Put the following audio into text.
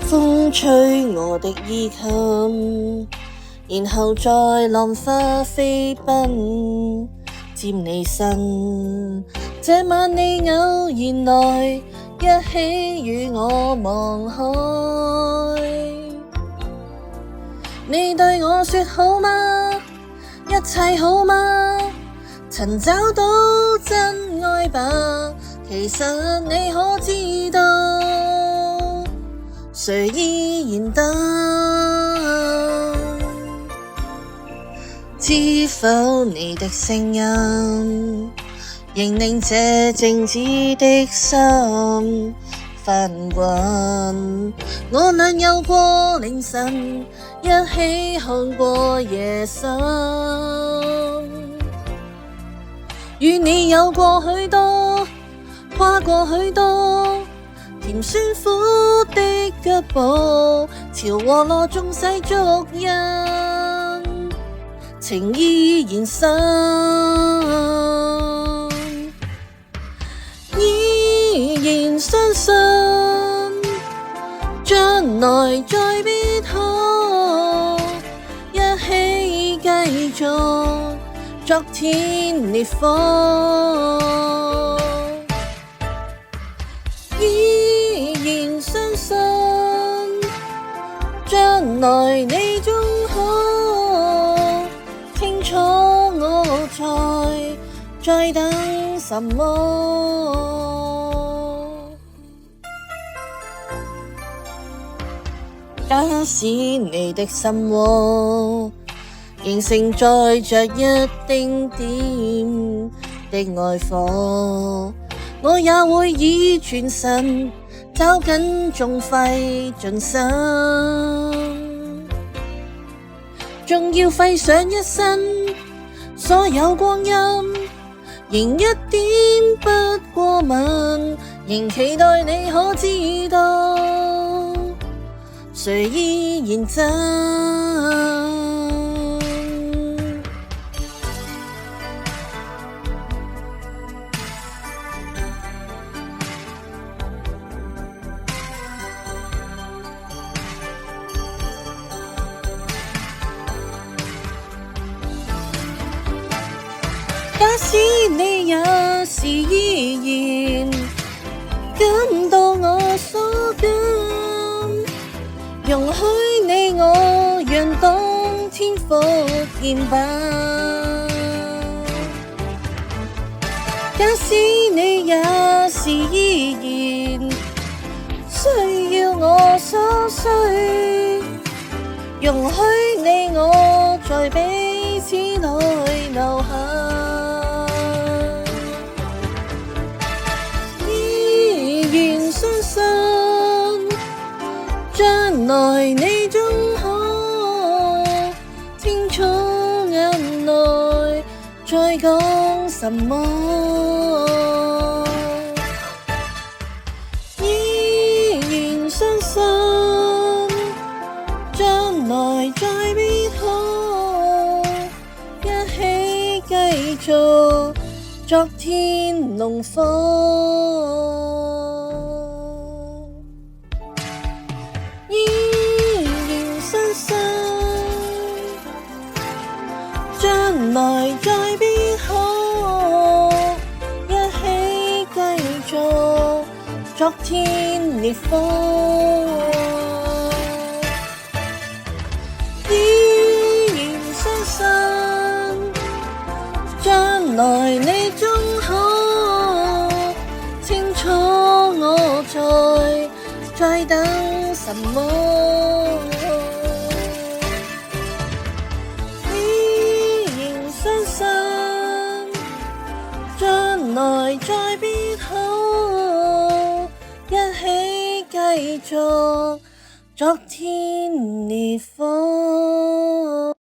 風吹我的衣襟，然後在浪花飛奔，沾你身。這晚你偶然來，一起與我望海。你對我說好嗎？一切好嗎？曾找到真愛吧？其實你可知道，誰依然等？知否你的聲音，仍令這靜止的心翻滾。我倆遊過凌晨，一起看過夜深。與你有過許多，跨過許多甜酸苦的腳步，潮和落縱世俗人，情依然深，依然相信將來再必可一起繼續昨天烈火。依然相信將來你終可清楚我在等什麼。假使你的心窩仍承載着一丁點的愛火，我也會以全神抓緊縱費盡心，仲要費上一生所有光陰，仍一點不過問，仍期待你可知道，誰依然真。假使你也是依然感到我所感，容許你我讓當天復現吧。假使你也是依然需要我所需，容許你我在彼此裏留下。將來你終可清楚眼內在講什麼，依然相信將來再必可一起繼續昨天濃火。將來再必可一起繼續昨天烈火，依然相信將來你終可清楚我在等什麼。將來再必可一起繼續昨天烈火。